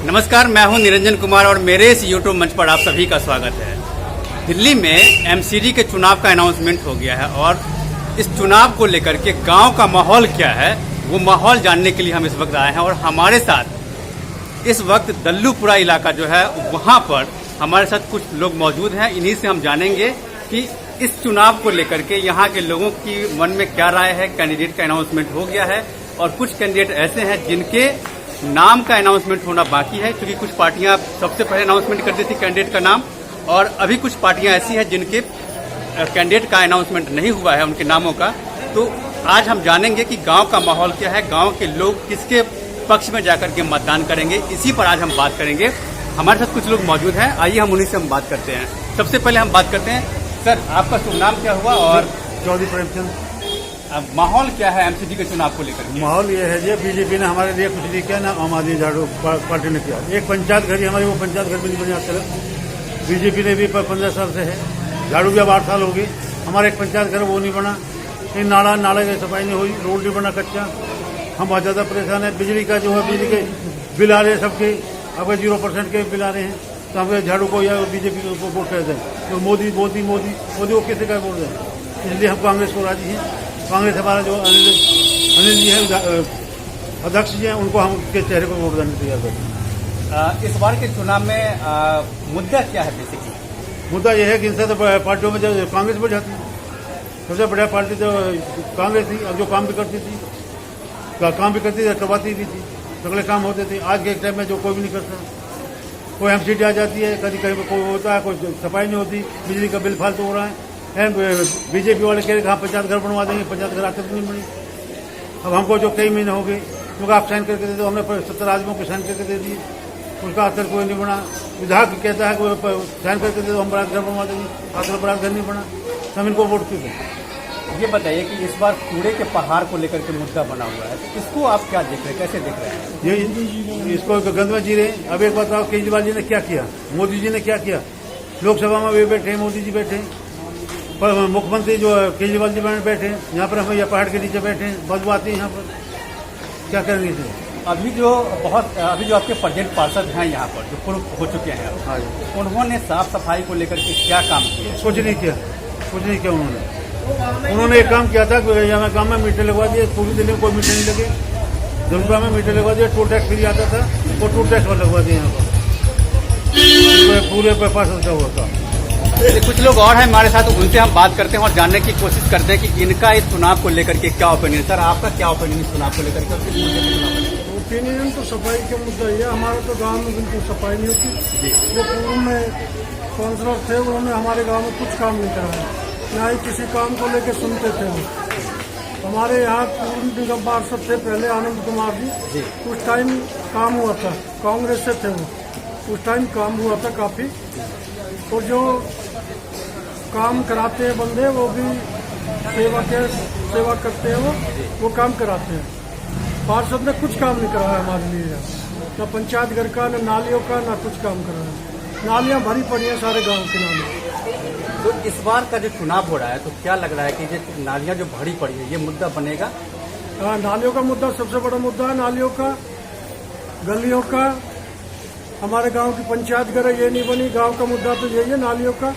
नमस्कार, मैं हूं निरंजन कुमार और मेरे इस यूट्यूब मंच पर आप सभी का स्वागत है। दिल्ली में एमसीडी के चुनाव का अनाउंसमेंट हो गया है और इस चुनाव को लेकर के गांव का माहौल क्या है वो माहौल जानने के लिए हम इस वक्त आए हैं। और हमारे साथ इस वक्त दल्लूपुरा इलाका जो है वहां पर हमारे साथ कुछ लोग मौजूद हैं। इन्हीं से हम जानेंगे कि इस चुनाव को लेकर के यहाँ के लोगों की मन में क्या राय है। कैंडिडेट का अनाउंसमेंट हो गया है और कुछ कैंडिडेट ऐसे हैं जिनके नाम का अनाउंसमेंट होना बाकी है, क्योंकि कुछ पार्टियां सबसे पहले अनाउंसमेंट कर दी थी कैंडिडेट का नाम, और अभी कुछ पार्टियां ऐसी हैं जिनके कैंडिडेट का अनाउंसमेंट नहीं हुआ है उनके नामों का। तो आज हम जानेंगे कि गांव का माहौल क्या है, गांव के लोग किसके पक्ष में जाकर के मतदान करेंगे, इसी पर आज हम बात करेंगे। हमारे साथ कुछ लोग मौजूद हैं, आइए हम उन्हीं से हम बात करते हैं। सबसे पहले हम बात करते हैं, सर आपका शुभ नाम क्या हुआ और चौधरी प्रेमचंद। माहौल क्या है एमसीडी के चुनाव को लेकर? माहौल ये है जी, बीजेपी ने हमारे लिए कुछ नहीं किया, ना आम आदमी झाड़ू पार्टी ने किया। एक पंचायत घर ही हमारी, वो पंचायत घर भी नहीं बनी आज तक। बीजेपी ने भी 15 साल से है, झाड़ू भी अब 8 साल हो गए। हमारा एक पंचायत घर वो नहीं बना, कहीं नाले की सफाई नहीं हुई, रोड नहीं बना कच्चा। हम बहुत ज्यादा परेशान है। बिजली का जो है, बिजली के बिल आ रहे हैं सबके, अब 0% के बिल आ रहे हैं। तो हम झाड़ू को या बीजेपी को वोट कर दें, तो मोदी मोदी मोदी मोदी को किसी का वोट दें। इसलिए हम कांग्रेस को राजी हैं। कांग्रेस हमारा जो अनिल जी है, अध्यक्ष जी हैं, उनको हम के चेहरे पर वोट देने तैयार करते हैं। इस बार के चुनाव में मुद्दा क्या है? बेसिकली मुद्दा यह है कि इनसे तो पार्टियों में जो कांग्रेस बढ़ जाती है। सबसे बढ़िया पार्टी तो कांग्रेस थी, अब जो काम भी करती थी, करवाती भी थी, सगले काम होते थे। आज के टाइम में जो कोई भी नहीं करता, कोई एमसीडी आ जाती है, कभी कहीं कोई होता है, कोई सफाई नहीं होती, बिजली का बिल फालतू हो रहा है। बीजेपी वाले कह रहे हाँ पंचायत घर बनवा देंगे, पंचायत घर आकर नहीं बनी। अब हमको जो कई महीने हो गए, क्योंकि आप साइन करके दे दो, हमने 70 आदमियों को साइन करके दे दिए, उसका आकर कोई नहीं बना। विधायक कहता है कि साइन करके दे दो, हम बरात घर बनवा देंगे, आकर बरात घर नहीं बना, तो हम इनको वोट क्यों दें? ये बताइए कि इस बार कूड़े के पहाड़ को लेकर के मुद्दा बना हुआ है, तो इसको आप क्या देख रहे हैं, कैसे देख रहे हैं? ये इसको गंद में जी रहे हैं। अब एक बात बताओ, केजरीवाल जी ने क्या किया, मोदी जी ने क्या किया? लोकसभा में वे बैठे, मोदी जी बैठे, पर मुख्यमंत्री जो केजरीवाल जी बैठे, यहाँ पर हम यहाँ पहाड़ के नीचे बैठे, बदबू आती है यहाँ पर, क्या करेंगे इसे? अभी जो आपके प्रेजेंट पार्षद हैं यहाँ पर, जो पूर्व हो चुके हैं, हाँ, उन्होंने साफ सफाई को लेकर के क्या काम किया? कुछ नहीं किया उन्होंने एक काम किया था, यहाँ गाँव में मीटर लगवा दिए, पूरी दिल्ली में कोई मीटर नहीं लगे, दुर्गा में मीटर लगवा दिया, टोल टैक्स फ्री आता था, वो टोल टैक्स लगवा दिए यहाँ पर, पूरे पार्षद का हुआ था। कुछ लोग और हैं हमारे साथ, उनसे हम बात करते हैं और जानने की कोशिश करते हैं कि इनका इस चुनाव को लेकर के क्या ओपिनियन। सर आपका क्या ओपिनियन इस चुनाव को लेकर के? ओपिनियन तो सफाई का मुद्दा है। हमारा तो गांव में बिल्कुल सफाई नहीं होती। जो पूर्व में काउंसलर थे, उन्होंने हमारे गांव में कुछ काम नहीं कराया, ना ही किसी काम को लेकर सुनते थे वो। हमारे यहाँ पूर्व निगम पार्षद थे पहले आनंद कुमार जी, उस टाइम काम हुआ था, कांग्रेस से थे वो, उस टाइम काम हुआ था काफी। और जो काम कराते हैं बंदे, वो भी सेवा करते हैं, वो काम कराते हैं। पार्षद ने कुछ काम नहीं कराया हमारे लिए, ना पंचायत घर का, ना नालियों का, ना कुछ काम कराया। नालियां भरी पड़ी हैं सारे गांव के नाले। तो इस बार का जो चुनाव हो रहा है, तो क्या लग रहा है कि ये नालियां जो भरी पड़ी है, ये मुद्दा बनेगा? नालियों का मुद्दा सबसे बड़ा मुद्दा है, नालियों का, गलियों का। हमारे गांव की पंचायत घर ये नहीं बनी, गांव का मुद्दा तो यही है, नालियों का,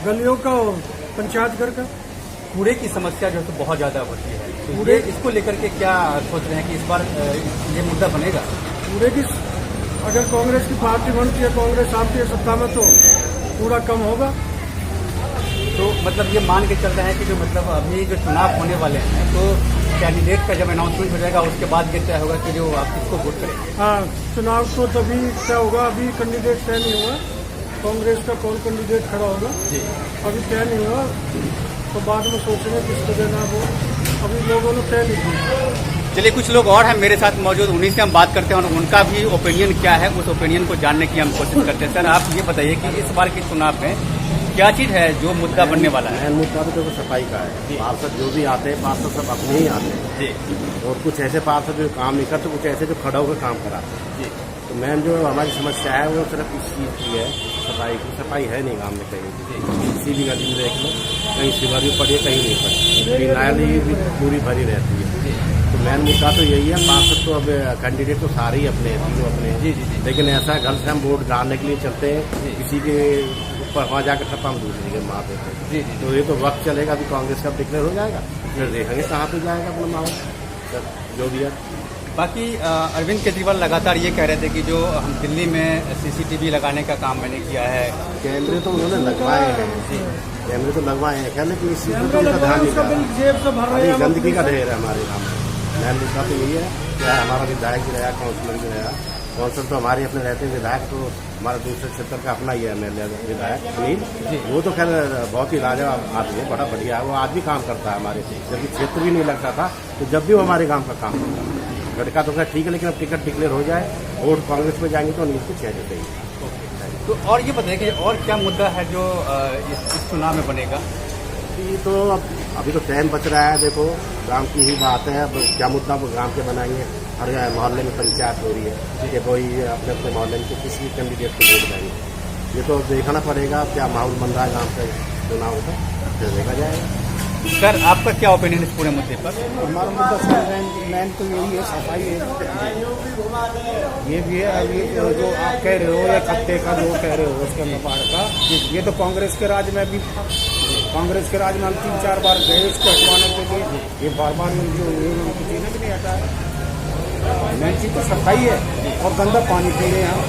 गलियों का और पंचायत घर का। कूड़े की समस्या जो है तो बहुत ज्यादा होती है, तो इसको लेकर के क्या सोच रहे हैं कि इस बार ये मुद्दा बनेगा? कूड़े की अगर कांग्रेस की पार्टी बनती है, कांग्रेस आती है सत्ता में, तो कूड़ा कम होगा। तो मतलब ये मान के चल रहे हैं कि जो मतलब अभी जो चुनाव होने वाले हैं, तो कैंडिडेट का जब अनाउंसमेंट हो जाएगा उसके बाद ये तय होगा कि जो आप किसको वोट करेंगे? हाँ, चुनाव तो तभी तय होगा, अभी कैंडिडेट तय नहीं हुआ। कांग्रेस का कौन कैंडिडेट खड़ा होगा अभी तय नहीं हुआ, तो बाद में सोचेंगे किसको देना वो, अभी लोगों ने तय नहीं किया। चलिए, कुछ लोग और हैं मेरे साथ मौजूद, उन्हीं से हम बात करते हैं और उनका भी ओपिनियन क्या है, उस ओपिनियन को जानने की हम कोशिश करते हैं। सर आप ये बताइए कि इस बार के चुनाव में क्या चीज है जो मुद्दा बनने वाला है? मुद्दा तो देखो सफाई का है। पार्षद जो भी आते हैं, पार्षद सब अपने ही आते हैं जी, और कुछ ऐसे पार्षद जो काम नहीं करते, कुछ ऐसे जो खड़ा होकर काम कराते हैं जी। तो मैम जो हमारी समस्या है वो सिर्फ इस चीज़ की है, सफाई की। सफाई है नहीं गाँव में कहीं भी, किसी भी गली में देख लो, कहीं सिवर भी पड़ी है, कहीं नहीं पड़ी, नाली भी पूरी भरी रहती है। तो मेन मुद्दा तो यही है, पार्षद तो अब कैंडिडेट तो सारे ही अपने हैं, तीनों अपने हैं। जी। लेकिन ऐसा घर से हम वोट डालने के लिए चलते हैं, किसी के ऊपर वहाँ जाकर ठप्पा हम दूसरी के मार देते हैं। जी। तो ये तो वक्त चलेगा, अभी कांग्रेस का डिक्लेयर हो जाएगा, फिर देखेंगे कहाँ पे जाएगा अपना माहौल सब जो भी है। बाकी अरविंद केजरीवाल लगातार ये कह रहे थे कि जो हम दिल्ली में CCTV लगाने का काम मैंने किया है। कैमरे तो उन्होंने लगवाए हैं, कैमरे तो लगवाए हैं, कहने की इस चीज़ में तो उनका ध्यान नहीं जा रहा। जेब से भर रहे अभी हैं गंदगी का ढेर है हमारे गाँव में। मेन मुद्दा तो यही है, क्या हमारा विधायक भी रहा, काउंसलर भी रहा। काउंसलर तो हमारे अपने रहते हैं, विधायक तो हमारा दूसरे क्षेत्र का अपना ही है MLA विधायक अनिल। वो तो खैर बहुत ही लाजवाब आदमी है, बड़ा बढ़िया है, वो आज भी काम करता है हमारे, जबकि क्षेत्र भी नहीं लगता था तो जब भी वो हमारे गाँव का काम करता है। लड़का तो खैर ठीक है, लेकिन अब टिकट डिक्लेयर हो जाए, वोट कांग्रेस में जाएंगे तो अनिल को चेहरे देंगे। तो और ये बताइए कि और क्या मुद्दा है जो इस चुनाव में बनेगा? ये तो अब अभी तो टाइम बच रहा है, देखो गांव की ही बात है, अब क्या मुद्दा वो गांव के बनाएंगे। हर मोहल्ले में पंचायत हो रही है कि कोई अपने अपने मोहल्ले में किसी भी कैंडिडेट को वोट देंगे, ये तो देखना पड़ेगा क्या माहौल बन रहा है गाँव का चुनाव का, फिर देखा जाएगा। सर आपका क्या ओपिनियन इस पूरे मुद्दे पर? हमारा मुद्दा सर मेन तो यही है, सफाई है। ये भी है, अब ये जो आप कह रहे हो या खत्ते का जो कह रहे हो उसके कपाड़ का, ये तो कांग्रेस के राज में भी, कांग्रेस के राज में हम 3-4 बार गए इसको हटवाने के लिए, ये बार जो किसी ने भी नहीं हटाया। मेन चीज तो सफाई है और गंदा पानी पी रहे हैं हम।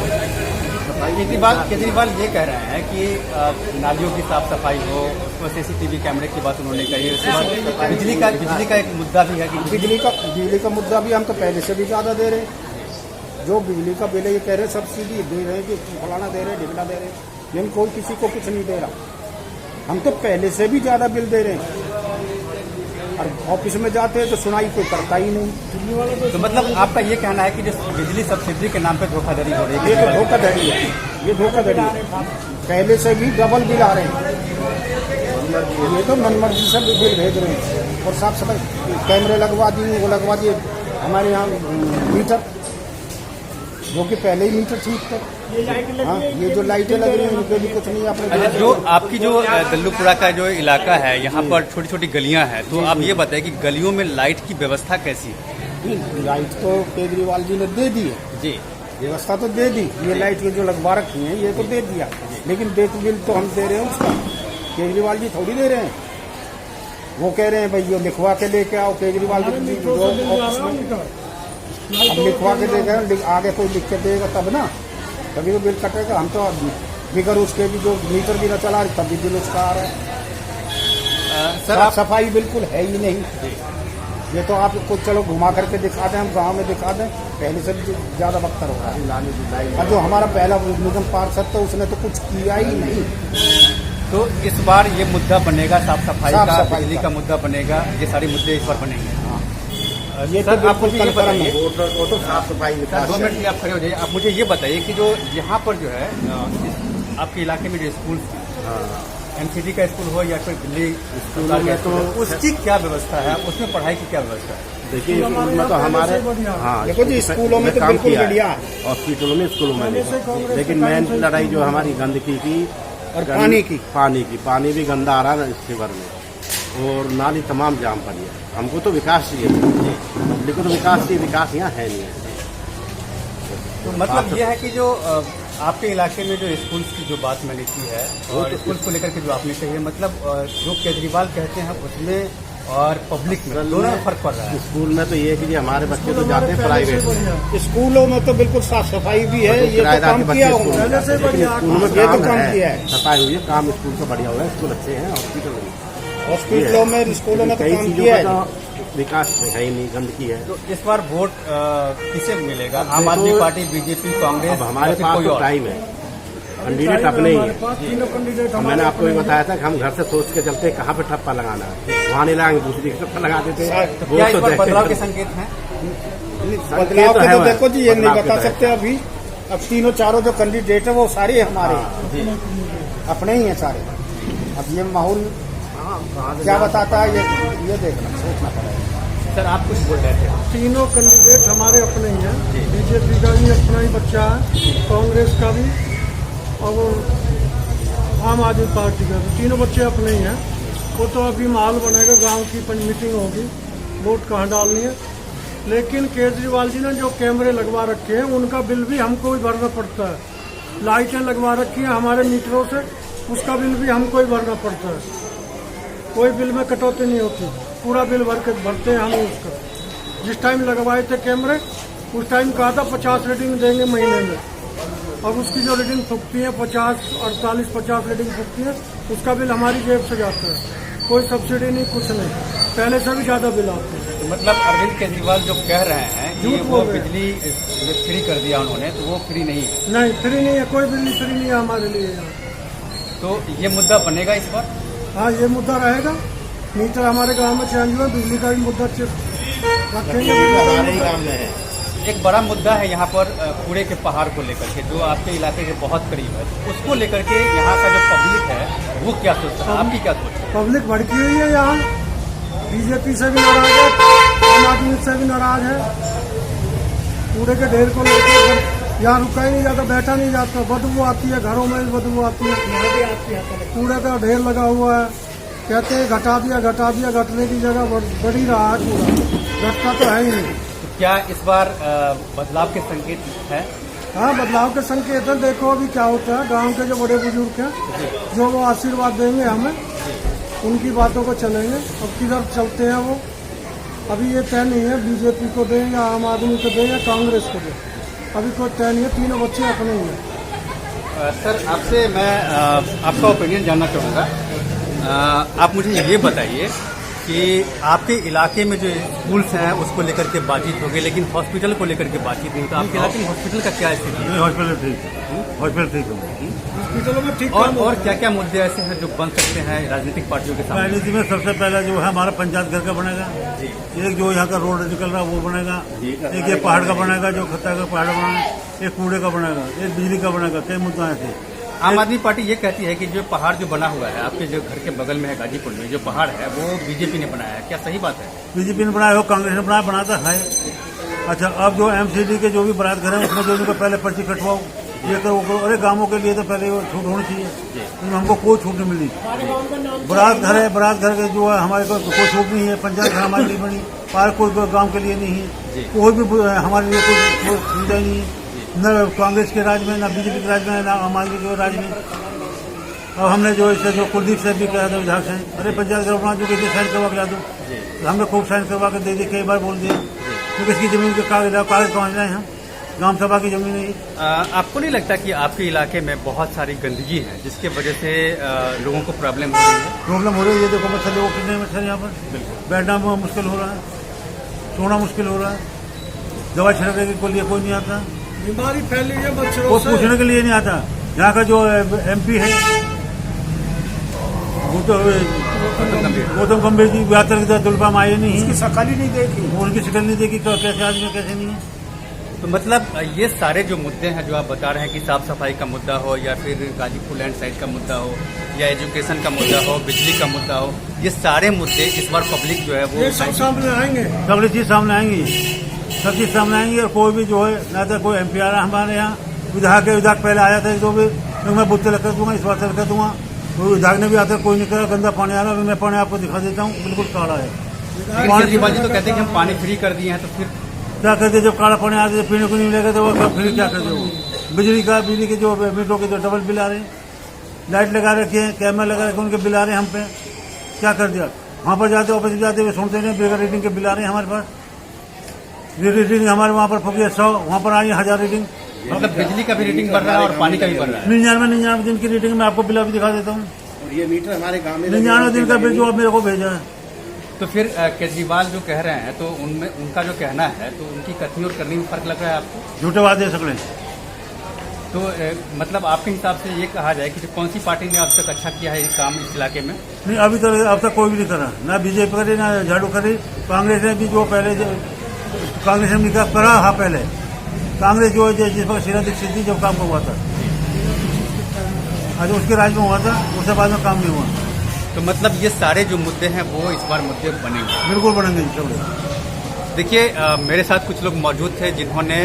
केजरीवाल ये कह रहे हैं कि नालियों की साफ सफाई हो, उसमें CCTV कैमरे की बात उन्होंने कही है। उसके बाद बिजली का एक मुद्दा भी है कि बिजली का मुद्दा भी हम तो पहले से भी ज्यादा दे रहे हैं। जो बिजली का बिल है ये कह रहे हैं सब्सिडी दे रहे हैं कि फलाना दे रहे हैं ढिकला दे रहे हैं, लेकिन कोई किसी को कुछ नहीं दे रहा। हम तो पहले से भी ज्यादा बिल दे रहे हैं और ऑफिस में जाते हैं तो सुनाई कोई करता ही नहीं। तो मतलब आपका ये कहना है कि जो बिजली सब्सिडी के नाम पे धोखाधड़ी हो रही है? ये तो धोखाधड़ी है, ये धोखाधड़ी है। पहले से भी डबल बिल आ रहे हैं, ये तो मनमर्जी से बिल भेज रहे हैं। और साफ सफाई कैमरे लगवा दिए, वो लगवा दिए हमारे यहाँ मीटर, जो कि पहले ही मीटर ठीक था। हाँ, ये जो लाइटें लग रही हैं उनके भी कुछ नहीं। अपने जो आपकी जो दल्लूपुरा का जो इलाका है, यहाँ पर छोटी छोटी गलियां हैं, तो आप ये बताइए कि गलियों में लाइट की व्यवस्था कैसी है? लाइट तो केजरीवाल जी ने दे दी है जी, व्यवस्था तो दे दी। ये लाइट की जो लगवा रखी है ये तो दे दिया, लेकिन डेट बिल तो हम दे रहे हैं उसका, केजरीवाल जी थोड़ी दे रहे हैं। वो कह रहे हैं भाई ये लिखवा के लेके आओ, केजरीवाल जी जो ऑफिस में अब लिखवा के देगा, आगे कोई लिख के देगा तब ना, तभी तो बिल कटेगा। हम तो बिगर उसके भी जो मीटर भी न चला रही तब भी बिल उसका आ रहा है। साफ सफाई बिल्कुल है ही नहीं। ये तो आप कुछ चलो घुमा करके दिखा दें, हम गांव में दिखा दें, पहले से भी ज्यादा बदतर हो रहा है। और जो हमारा पहला निगम पार्षद था उसने तो कुछ किया ही नहीं। तो इस बार ये मुद्दा बनेगा साफ सफाई का, बिजली का मुद्दा बनेगा, ये सारे मुद्दे इस बार बनेंगे। ये तो आपको कल करेंगे। वो तो साफ सफाई 2 मिनट के लिए आप खड़े हो जाइए। आप मुझे ये बताइए कि जो यहाँ पर जो है आपके इलाके में जो स्कूल MCD का स्कूल हो या फिर दिल्ली स्कूल में तो उसकी क्या व्यवस्था है, उसमें पढ़ाई की क्या व्यवस्था है? देखिए स्कूल में तो हमारे देखो जी स्कूलों में तो बिल्कुल बढ़िया है, हॉस्पिटलों में स्कूलों में नहीं। लेकिन मेन लड़ाई जो हमारी गंदगी की और पानी भी गंदा आ रहा है इसके भर में, और नाली तमाम जाम पड़ी है। हमको तो विकास चाहिए, लेकिन तो विकास चाहिए, विकास यहाँ है नहीं है। तो मतलब ये है कि जो आपके इलाके में जो स्कूल की जो बात मैंने की है और स्कूल को लेकर के जो आपने कही है, मतलब जो केजरीवाल कहते हैं उसमें और पब्लिक में दोनों में फर्क पड़ रहा है। स्कूल में तो ये है कि हमारे बच्चे तो जाते हैं प्राइवेट में, स्कूलों में तो बिल्कुल साफ सफाई भी है, ये तो काम किया स्कूल में ये तो काम किया है, सफाई हुई है, काम स्कूल का बढ़िया हुआ है, स्कूल अच्छे हैं, हॉस्पिटलों में स्कूलों में कई काम चीजों किया का है। विकास है ही नहीं, गंदगी है। तो इस बार वोट किसे मिलेगा? आम आदमी पार्टी, बीजेपी, कांग्रेस? अब हमारे पास तो टाइम है, कैंडिडेट अपने ही है। मैंने आपको ये बताया था कि हम घर से सोच के चलते कहाँ पे ठप्पा लगाना है, वहाँ नहीं लगाएंगे, दूसरी ठप्पा लगा देते हैं। तो क्या इस बार बदलाव के संकेत हैं? बदलाव के तो देखो जी ये नहीं बता सकते अभी। अब तीनों चारों जो कैंडिडेट है वो सारे हमारे अपने ही हैं सारे। अब ये माहौल क्या बताता है ये देखना सोचना पड़ेगा। सर आप कुछ बोल रहे थे? तीनों कैंडिडेट हमारे अपने ही हैं, बीजेपी का भी अपना ही बच्चा है, कांग्रेस का भी और आम आदमी पार्टी का भी, तीनों बच्चे अपने ही हैं। वो तो अभी माहौल बनेगा, गांव की मीटिंग होगी, वोट कहाँ डालनी है लेकिन केजरीवाल जी ने जो कैमरे लगवा रखे हैं उनका बिल भी हमको ही भरना पड़ता है। लाइटें लगवा रखी हैं हमारे मीटरों से, उसका बिल भी हमको ही भरना पड़ता है। कोई बिल में कटौती नहीं होती, पूरा बिल भरते हैं हम उसका। जिस टाइम लगवाए थे कैमरे उस टाइम कहा था 50 रीडिंग देंगे महीने में, अब उसकी जो रीडिंग फूकती है 50 रीडिंग फूकती है, उसका बिल हमारी जेब से जाता है। कोई सब्सिडी नहीं, कुछ नहीं, पहले से भी ज्यादा बिल आते हैं। मतलब अरविंद केजरीवाल जो कह रहे हैं कि झूठ वो बोल रहे हैं। बिजली फ्री कर दिया उन्होंने, तो वो फ्री नहीं है। नहीं, फ्री नहीं है, कोई बिजली फ्री नहीं है हमारे लिए यहाँ। तो ये मुद्दा बनेगा इस बार? हाँ, ये मुद्दा रहेगा। मीटर हमारे गांव में चेंज हुआ, बिजली का भी मुद्दा रखेंगे। हमारे ही गाँव में है। एक बड़ा मुद्दा है यहाँ पर कूड़े के पहाड़ को लेकर के, जो आपके इलाके के बहुत करीब है, उसको लेकर के यहाँ का जो पब्लिक है वो क्या सोचता है, आपकी क्या सोच है? पब्लिक भड़की हुई है यहाँ, बीजेपी से भी नाराज है, आम आदमी से भी नाराज है। कूड़े के ढेर को लेकर यहाँ रुका ही नहीं जाता, बैठा नहीं जाता, बदबू आती है, घरों में भी बदबू आती है। कूड़े का ढेर लगा हुआ है, कहते हैं घटा दिया, घटने की जगह बढ़ी रहा है, कूड़ा घटता तो है ही नहीं। क्या इस बार बदलाव के संकेत है? हाँ, बदलाव के संकेत है। देखो अभी क्या होता है, गांव के जो बड़े बुजुर्ग हैं जो वो आशीर्वाद देंगे हमें, उनकी बातों को चलेंगे। अब किधर चलते हैं वो अभी ये तय नहीं है, बीजेपी को दें या आम आदमी को दें या कांग्रेस को दें, अभी कोई तय नहीं है। तीनों बच्चे अपने ही हैं। सर, आपसे मैं आपका ओपिनियन जानना चाहूँगा। आप मुझे ये बताइए कि आपके इलाके में जो स्कूल्स हैं उसको लेकर के बातचीत होगी, लेकिन हॉस्पिटल को लेकर के बातचीत नहीं, तो आपके इलाके में हॉस्पिटल का क्या स्थिति है? हॉस्पिटल ठीक है, हॉस्पिटल ठीक है। हॉस्पिटलों में ठीक और क्या क्या मुद्दे ऐसे हैं जो बन सकते हैं राजनीतिक पार्टियों के सामने? राजनीति में सबसे पहला जो है हमारा पंचायत घर का बनेगा, एक जो यहाँ का रोड निकल रहा है वो बनेगा, एक ये पहाड़ का बनेगा जो खत्ता का पहाड़ बनेगा, एक कूड़े का बनेगा, एक बिजली का बनेगा। कई मुद्दे ऐसे। आम आदमी पार्टी ये कहती है कि जो पहाड़ जो बना हुआ है आपके जो घर के बगल में है गाजीपुर में, जो पहाड़ है वो बीजेपी ने बनाया है, क्या सही बात है? बीजेपी ने बनाया हो, कांग्रेस ने बनाया, बनाता है। अच्छा, अब जो एमसीडी के जो भी बारात घर है उसमें जो उनको पहले पर्ची कटवाओ, ये करो वो करो। अरे गाँवों के लिए तो पहले वो छूट होनी चाहिए, लेकिन हमको कोई छूट नहीं मिली। बारात घर है, बारात घर के जो है हमारे को कोई छूट नहीं है। पंचायत घर हमारे लिए बनी, पार्क कोई गाँव के लिए नहीं है, कोई भी हमारे लिए कोई सुविधा नहीं है, न कांग्रेस के राज में, न बीजेपी के राज में, न आम आदमी के राज में। अब हमने जो इसे जो कुलदीप से भी कहा था विधायक से, अरे पंचायत घर बना, जो कहते साइन करवा के ला दो, हमने खूब साइन करवा के दे दिए, कई बार बोल दिया, क्योंकि इसकी जमीन के कागज पहुँच रहे हैं हम, ग्राम सभा की जमीन नहीं। आपको नहीं लगता कि आपके इलाके में बहुत सारी गंदगी है जिसके वजह से लोगों को प्रॉब्लम हो रही है? प्रॉब्लम हो रही है, ये देखो मच्छर, लोग कितने मच्छर यहाँ पर, बैठना मुश्किल हो रहा है, सोना मुश्किल हो रहा है, दवा छिड़कने के लिए कोई नहीं आता, बीमारी फैली है बच्चों वो से। पूछने के लिए नहीं आता। यहाँ का जो एमपी है वो तो गौतम गंभीर जी यात्रा की दुलबा में आए नहीं, उसकी शकल ही नहीं देखी, वो उनकी शिकल नहीं देखी, कैसे आदमी कैसे नहीं है। तो मतलब ये सारे जो मुद्दे हैं जो आप बता रहे हैं कि साफ सफाई का मुद्दा हो या फिर गाजीपुर लैंड साइड का मुद्दा हो या एजुकेशन का मुद्दा हो, बिजली का मुद्दा हो, ये सारे मुद्दे इस बार पब्लिक जो है वो ये सब सामने आएंगे, सब चीज सामने आएंगी, सब चीज सामने आएंगी। और कोई भी जो है ना तो कोई एमपी आ रहा है हमारे यहाँ, विधायक पहले आया था जो भी, तो मैं बुत्ते लगा दूंगा, इस बार से लगा दूंगा। तो विधायक ने भी आता, कोई नहीं करा, गंदा पानी आ रहा है, मैं पानी आपको दिखा देता हूँ, बिल्कुल काला है। केजरीवाल जी तो कहते हैं कि हम पानी फ्री कर दिए हैं, तो फिर क्या करते, जब काला पानी आते पीने को नहीं मिलेगा तो वो फिर क्या करते वो? बिजली के जो मीटरों के जो डबल बिल आ रहे हैं, लाइट लगा रखे हैं, कैमरा लगा रखे, उनके बिल आ रहे हैं हम पे, क्या कर दिया? वहाँ पर जाते ऑफिस में जाते हुए सुनते नहीं, बेगर रीडिंग के बिल आ रहे हैं हमारे पास। रीडिंग हमारे वहाँ पर फुकी 100, वहाँ पर आ रही है 1000 रीडिंग। मतलब बिजली का भी रीडिंग बढ़ रहा है और पानी का भी बढ़ रहा है। 99 दिन की रीडिंग में आपको बिल अभी दिखा देता हूँ। और ये मीटर हमारे गाँव में 99 दिन का बिल जो आप मेरे को भेजा है। तो फिर केजरीवाल जो कह रहे हैं, तो उनमें उनका जो कहना है, तो उनकी कथनी और करनी में फर्क लग रहा है आपको? झूठे वादे सकड़े। तो मतलब आपके हिसाब से ये कहा जाए कि जो कौन सी पार्टी ने अब तक अच्छा किया है ये काम इस इलाके में? नहीं, अभी तक अब तक कोई भी नहीं करा, ना बीजेपी करे ना झाड़ू करे। कांग्रेस ने भी जो पहले कांग्रेस ने करा, हाँ पहले कांग्रेस जो है जिस वक्त शीला दीक्षित जी जब काम को हुआ था, आज उसके राज में हुआ था, उसके बाद में काम नहीं हुआ। तो मतलब ये सारे जो मुद्दे हैं वो इस बार मुद्दे बनेंगे? बिल्कुल बनेंगे सब। देखिए, मेरे साथ कुछ लोग मौजूद थे जिन्होंने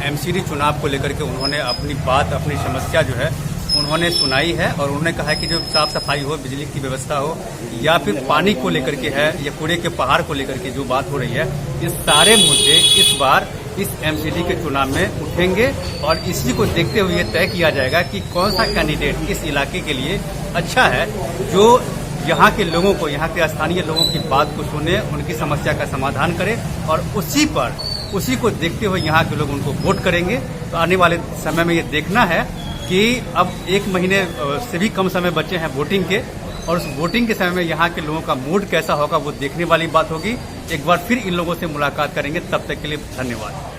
एमसीडी चुनाव को लेकर के उन्होंने अपनी बात, अपनी समस्या जो है उन्होंने सुनाई है और उन्होंने कहा है कि जो साफ सफाई हो, बिजली की व्यवस्था हो, या फिर पानी को लेकर के है, या कूड़े के पहाड़ को लेकर के जो बात हो रही है, ये सारे मुद्दे इस बार इस एमसीडी के चुनाव में उठेंगे और इसी को देखते हुए ये तय किया जाएगा कि कौन सा कैंडिडेट इस इलाके के लिए अच्छा है, जो यहाँ के लोगों को, यहाँ के स्थानीय लोगों की बात को सुने, उनकी समस्या का समाधान करे और उसी को देखते हुए यहाँ के लोग उनको वोट करेंगे। तो आने वाले समय में ये देखना है कि अब 1 महीने से भी कम समय बचे हैं वोटिंग के, और उस वोटिंग के समय में यहाँ के लोगों का मूड कैसा होगा वो देखने वाली बात होगी। एक बार फिर इन लोगों से मुलाकात करेंगे, तब तक के लिए धन्यवाद।